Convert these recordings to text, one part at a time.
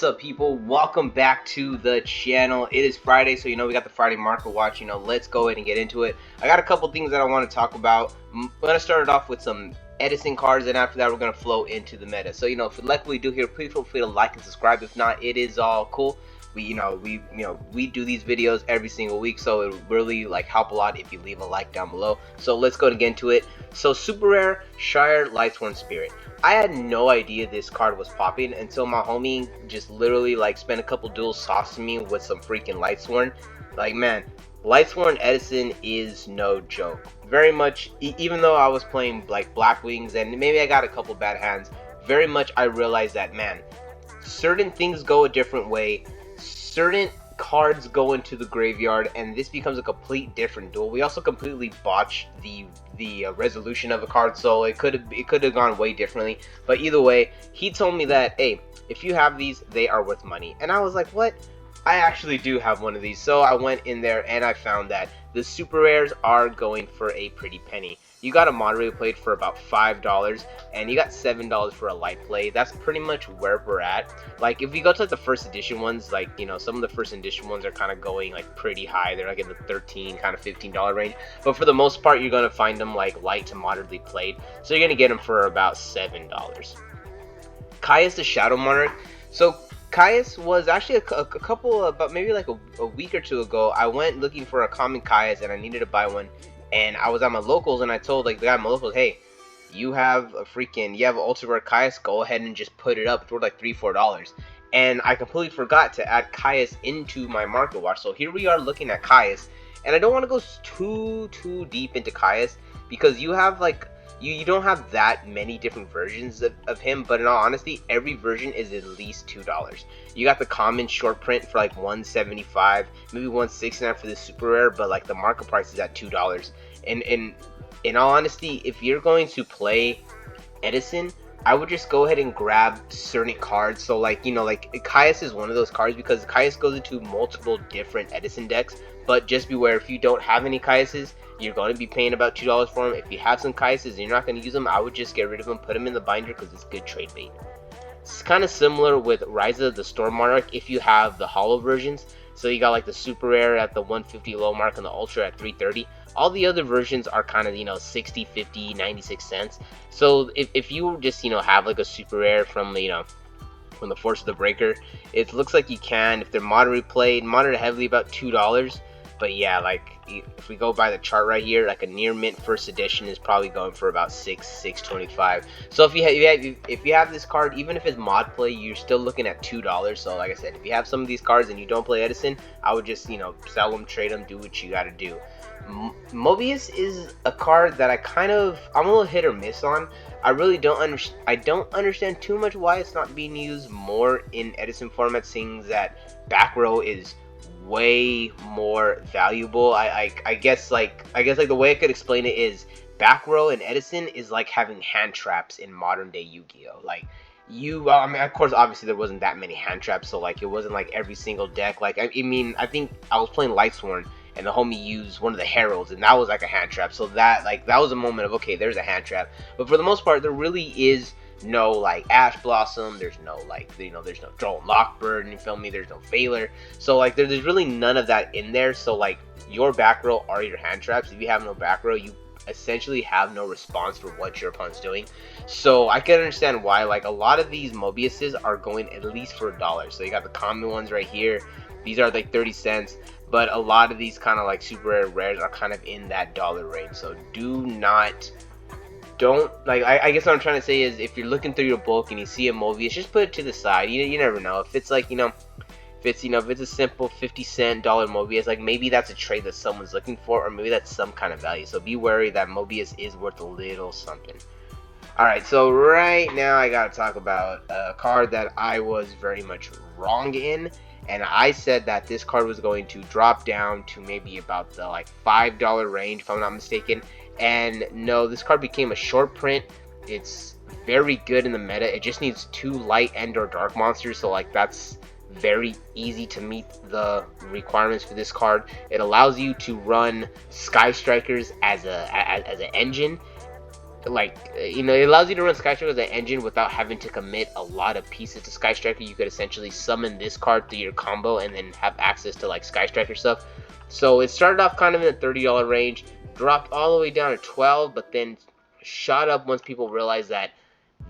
What's up, people? Welcome back to the channel. It is Friday, so we got the Friday market watch. Let's go ahead and get into it. I got a couple things that I want to talk about. I'm gonna start it off with some Edison cards, and after that we're gonna flow into the meta. So if you like what we do here, please feel free to like and subscribe. If not, it is all cool. We do these videos every single week, so it would really help a lot if you leave a like down below. So let's go and get into it. So super rare Shire Lightsworn Spirit. I had no idea this card was popping until my homie just literally spent a couple duels saucing me with some freaking Lightsworn. Man, Lightsworn Edison is no joke. Very much, even though I was playing Black Wings and maybe I got a couple bad hands, very much I realized that, man, certain things go a different way. Certain cards go into the graveyard, and this becomes a complete different duel. We also completely botched the resolution of a card, so it could have gone way differently. But either way, he told me that, hey, if you have these, they are worth money. And I was like, what? I actually do have one of these. So I went in there and I found that the super rares are going for a pretty penny. You got a moderated plate for about $5, and you got $7 for a light play. That's pretty much where we're at. If you go to the first edition ones, some of the first edition ones are kind of going pretty high. They're in the $13, kind of $15 range. But for the most part, you're gonna find them light to moderately played. So you're gonna get them for about $7. Caius the Shadow Monarch. So Caius was actually a couple, about maybe a week or two ago. I went looking for a common Caius and I needed to buy one. And I was at my locals and I told the guy at my locals, hey, you have an ultra rare Caius, go ahead and just put it up. It's worth $3-4. And I completely forgot to add Caius into my market watch. So here we are looking at Caius. And I don't want to go too deep into Caius because you have you don't have that many different versions of him, but in all honesty, every version is at least $2. You got the common short print for $175, maybe $169 for the super rare, but the market price is at $2. And in all honesty, if you're going to play Edison, I would just go ahead and grab certain cards. So Caius is one of those cards because Caius goes into multiple different Edison decks. But just beware, if you don't have any Caiuses, you're going to be paying about $2 for them. If you have some Caiuses and you're not going to use them, I would just get rid of them, put them in the binder because it's good trade bait. It's kind of similar with Ryza the Storm Monarch if you have the holo versions. So you got the super rare at the 150 low mark and the ultra at 330. All the other versions are kind of 60, 50, 96 cents. So if you just have a super rare from from the Force of the Breaker, it looks like you can, if they're moderate played, moderate heavily, about $2. But yeah, if we go by the chart right here, a near mint first edition is probably going for about $6.25. So if you have this card, even if it's mod play, you're still looking at $2. So like I said, if you have some of these cards and you don't play Edison, I would just sell them, trade them, do what you got to do. Mobius is a card that I'm a little hit or miss on. I really don't understand too much why it's not being used more in Edison format, seeing that back row is way more valuable. I guess the way I could explain it is back row in Edison is like having hand traps in modern day Yu-Gi-Oh. I mean, of course, obviously there wasn't that many hand traps, so it wasn't every single deck. I think I was playing Lightsworn and the homie used one of the heralds, and that was a hand trap. So that that was a moment of, okay, there's a hand trap. But for the most part, there really is no Ash Blossom, there's no there's no Droll Lockbird, you feel me, there's no Failer. So there's really none of that in there. So your back row are your hand traps. If you have no back row, you essentially have no response for what your opponent's doing. So I can understand why a lot of these Mobiuses are going at least for $1. So you got the common ones right here, these are 30 cents. But a lot of these kind of super rare rares are kind of in that dollar range. So I guess what I'm trying to say is, if you're looking through your book and you see a Mobius, just put it to the side. You never know. If it's if it's a simple 50-cent Mobius, maybe that's a trade that someone's looking for, or maybe that's some kind of value. So be wary that Mobius is worth a little something. Alright, so right now I gotta talk about a card that I was very much wrong in. And I said that this card was going to drop down to maybe about the $5 range, if I'm not mistaken. And no, this card became a short print. It's very good in the meta. It just needs 2 light and or dark monsters. So that's very easy to meet the requirements for this card. It allows you to run Sky Strikers as an engine. like, it allows you to run Sky Striker as an engine without having to commit a lot of pieces to Sky Striker. You could essentially summon this card through your combo and then have access to like Sky Striker stuff. So it started off kind of in the $30 range, dropped all the way down to 12, but then shot up once people realized that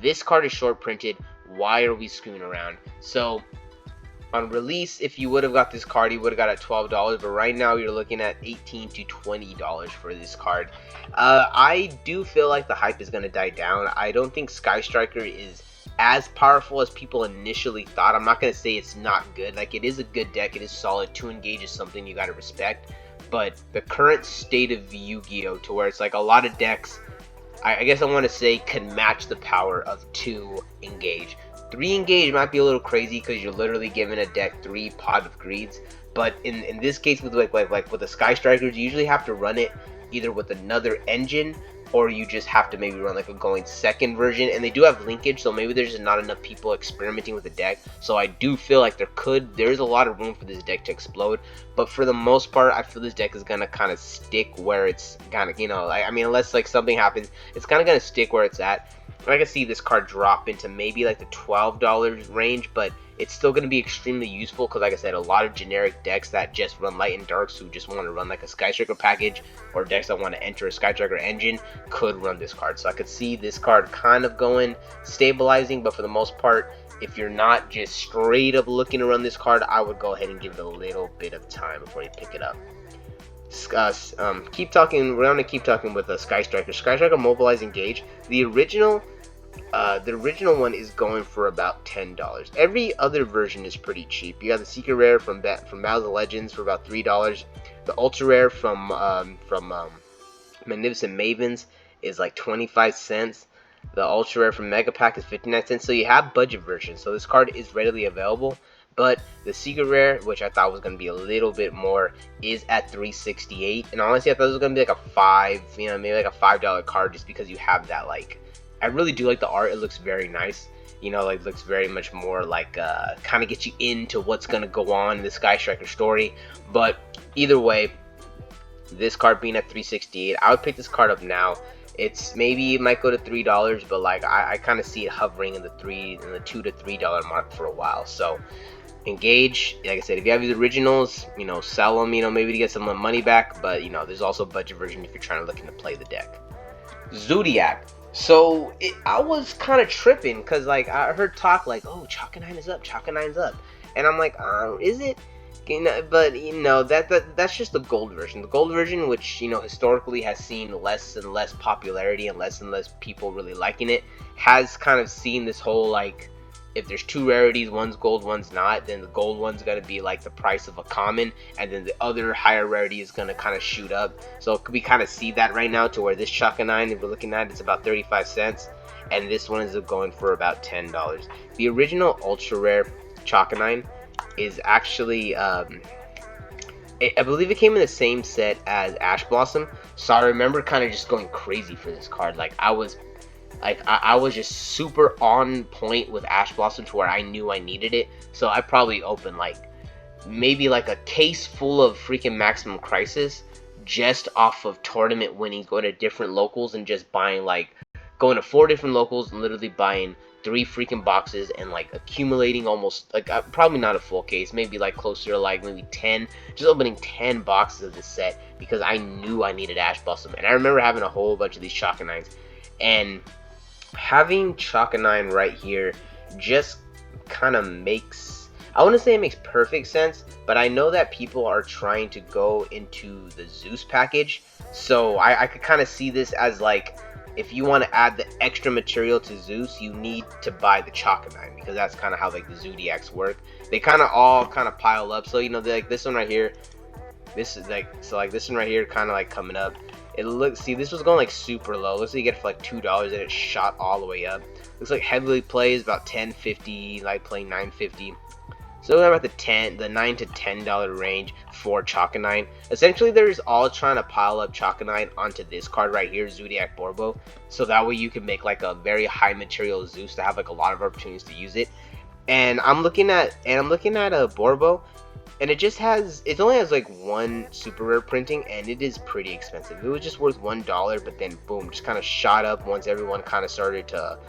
this card is short printed. Why are we screwing around? So on release, if you would have got this card, you would have got it at $12, but right now you're looking at $18 to $20 for this card. I do feel like the hype is going to die down. I don't think Sky Striker is as powerful as people initially thought. I'm not going to say it's not good. Like, it is a good deck. It is solid. 2 engage is something you got to respect. But the current state of Yu-Gi-Oh! To where it's like a lot of decks, I guess I want to say, can match the power of 2 engage. 3 engage might be a little crazy because you're literally giving a deck 3 Pot of Greeds, but in this case with like with the Sky Strikers, you usually have to run it either with another engine, or you just have to maybe run like a going second version, and they do have linkage, so maybe there's just not enough people experimenting with the deck. So I do feel like there's a lot of room for this deck to explode, but for the most part, I feel this deck is gonna kind of stick where it's kind of, I mean, unless like something happens, it's kind of gonna stick where it's at. I can see this card drop into maybe like the $12 range, but it's still going to be extremely useful because, like I said, a lot of generic decks that just run light and darks who just want to run like a Sky Striker package, or decks that want to enter a Sky Striker engine, could run this card. So I could see this card kind of going stabilizing, but for the most part, if you're not just straight up looking to run this card, I would go ahead and give it a little bit of time before you pick it up. Keep talking. We're gonna keep talking with Sky Striker. Sky Striker Mobilize Engage. The original one is going for about $10. Every other version is pretty cheap. You got the Secret Rare from Battles of Legends for about $3. The Ultra Rare from Magnificent Mavens is like 25 cents. The Ultra Rare from Mega Pack is 59 cents. So you have budget versions. So this card is readily available. But the Secret Rare, which I thought was going to be a little bit more, is at $3.68. And honestly, I thought it was going to be like maybe like a $5 card, just because you have that, like, I really do like the art. It looks very nice. Like, looks very much more like, kind of gets you into what's going to go on in the Sky Striker story. But either way, this card being at $3.68, I would pick this card up now. Maybe it might go to $3, but like I kind of see it hovering in the $2 to $3 mark for a while. So engage, like I said, if you have these originals, sell them, maybe to get some money back, but there's also a budget version if you're trying to look to play the deck. Zodiac. So I was kind of tripping because like I heard talk like, oh, Chalka9 is up, Chalka9's up, and I'm like, is it? But that's just the gold version. The gold version, which historically has seen less and less popularity and less people really liking it, has kind of seen this whole, like, if there's 2 rarities, one's gold, one's not, then the gold one's gonna be like the price of a common, and then the other higher rarity is gonna kind of shoot up. So we kind of see that right now, to where this Chalka9, if we're looking at it, it's about 35 cents, and this one is going for about $10. The original ultra rare Chalka9 is actually, I believe it came in the same set as Ash Blossom, so I remember kind of just going crazy for this card. Like, I was just super on point with Ash Blossom to where I knew I needed it, so I probably opened like maybe like a case full of freaking Maximum Crisis just off of tournament winnings, going to different locals and just buying, like, going to 4 different locals and literally buying 3 freaking boxes and like accumulating almost like probably not a full case, maybe like closer to like maybe 10, just opening 10 boxes of this set because I knew I needed Ash Blossom. And I remember having a whole bunch of these Chalka9s, and having Chalka9 right here just kind of makes, I wouldn't say it makes perfect sense, but I know that people are trying to go into the Zeus package, so I could kind of see this as like, if you want to add the extra material to Zeus, you need to buy the Chalka9, because that's kind of how like the Zodiacs work. They kind of all kind of pile up. So like this one right here, this is like, so like this one right here kind of like coming up. It looks, see, this was going like super low. Looks like you get it for like $2 and it shot all the way up. Looks like heavily plays about $10.50, light play $9.50. So we're about the $9 to $10 range for Chalka9. Essentially, they're just all trying to pile up Chalka9 onto this card right here, Zodiac Borbo. So that way you can make like a very high material Zeus to have like a lot of opportunities to use it. And I'm looking at a Borbo. and it only has like one super rare printing, and it is pretty expensive. It was just worth $1, but then boom, just kind of shot up once everyone kind of started to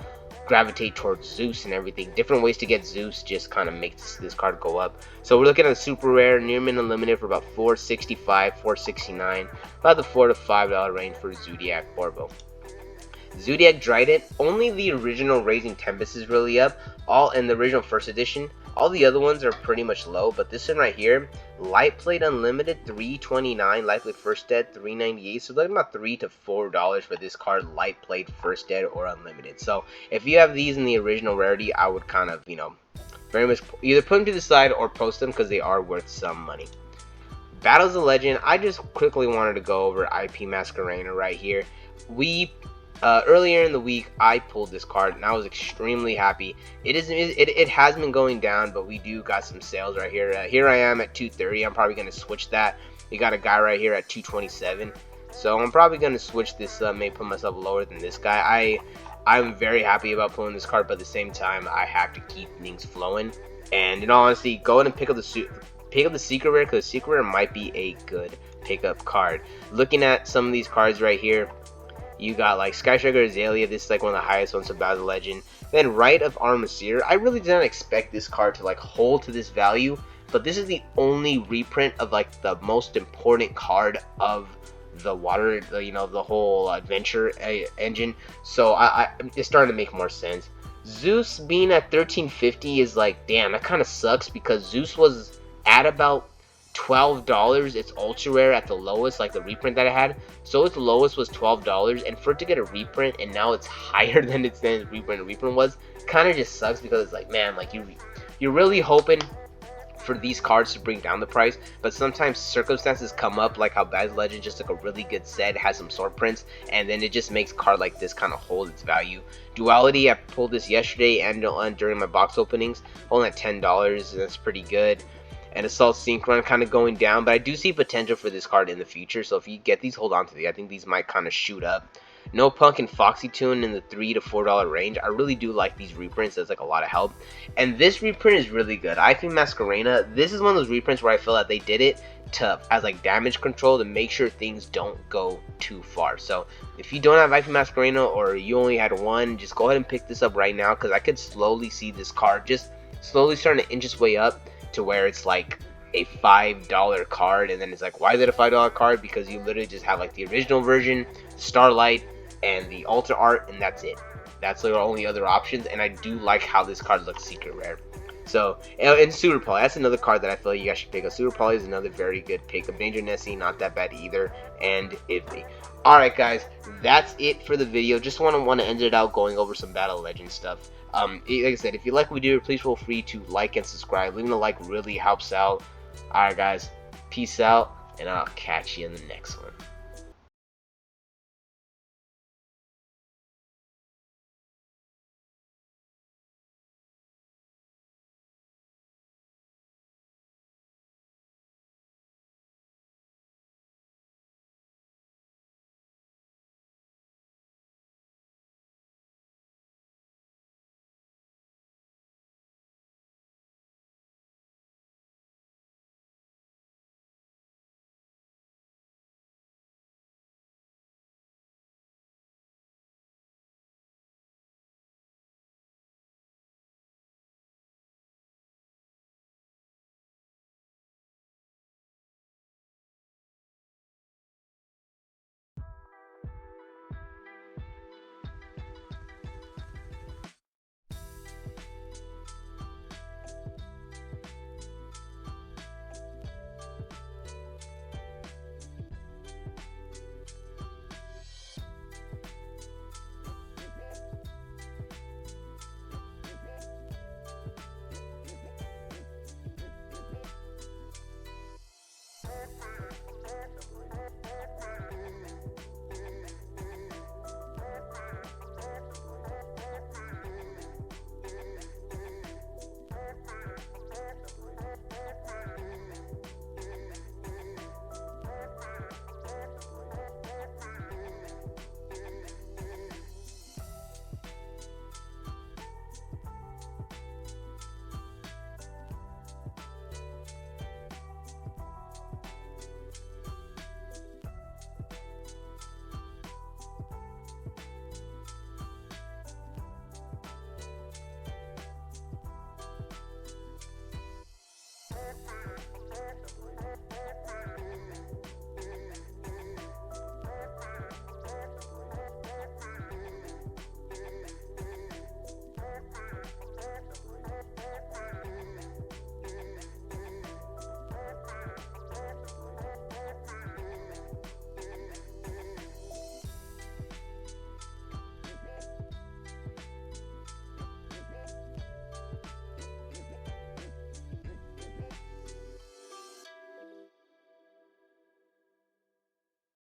gravitate towards Zeus and everything. Different ways to get Zeus just kind of makes this card go up. So we're looking at a super rare near mint unlimited for about $465, $469, about the $4 to $5 range for Zodiac Orbo. Zodiac Trident, only the original Raising Tempest is really up, all in the original first edition. All the other ones are pretty much low, but this one right here, Light Plate Unlimited, $329, Light Plate First Dead, $398, so looking about $3 to $4 for this card, Light Plate First Dead or Unlimited. So if you have these in the original rarity, I would kind of, very much either put them to the side or post them because they are worth some money. Battles of Legend, I just quickly wanted to go over IP Masquerena right here. Earlier in the week, I pulled this card and I was extremely happy. It has been going down, but we do got some sales right here. Here I am at 230. I'm probably gonna switch that. We got a guy right here at 227, so I'm probably gonna switch this. May put myself lower than this guy. I'm very happy about pulling this card, but at the same time, I have to keep things flowing. And in all honesty, go ahead and pick up the secret rare, because the secret rare might be a good pickup card. Looking at some of these cards right here. You got like Sky Striker Azalea, this is like one of the highest ones of Battle Legend. Then Rite of Armaseer, I really did not expect this card to like hold to this value, but this is the only reprint of like the most important card of the water, the whole adventure engine. So it's starting to make more sense. Zeus being at 1350 is like, damn, that kind of sucks because Zeus was at about $12. It's ultra rare at the lowest, like the reprint that I had. So its lowest was $12, and for it to get a reprint and now it's higher than its reprint was, kind of just sucks because it's like, man, like you're really hoping for these cards to bring down the price, but sometimes circumstances come up, like how Battle Legend just took a really good set, has some sword prints, and then it just makes a card like this kind of hold its value. Duality, I pulled this yesterday and during my box openings, only at $10. That's pretty good. And Assault Synchron kind of going down, but I do see potential for this card in the future, so if you get these, hold on to these. I think these might kind of shoot up. No Punk and Foxy Tune in the $3 to $4 range. I really do like these reprints. That's like a lot of help. And this reprint is really good. IP Masquerena, this is one of those reprints where I feel that they did it as like damage control to make sure things don't go too far. So if you don't have IP Masquerena or you only had one, just go ahead and pick this up right now, because I could slowly see this card just slowly starting to inch its way up to where it's like a $5 card, and then it's like, why is it a $5 card? Because you literally just have like the original version, Starlight, and the Ultra Art, and that's it. That's the only other options, and I do like how this card looks secret rare. So, and Super Poly, that's another card that I feel like you guys should pick up. Super Poly is another very good pickup. Danger Nessie, not that bad either, and Ivy. Alright guys, that's it for the video. Just want to end it out going over some Battle Legend stuff. Like I said, if you like what we do, please feel free to like and subscribe. Leaving a like really helps out. Alright guys, peace out, and I'll catch you in the next one.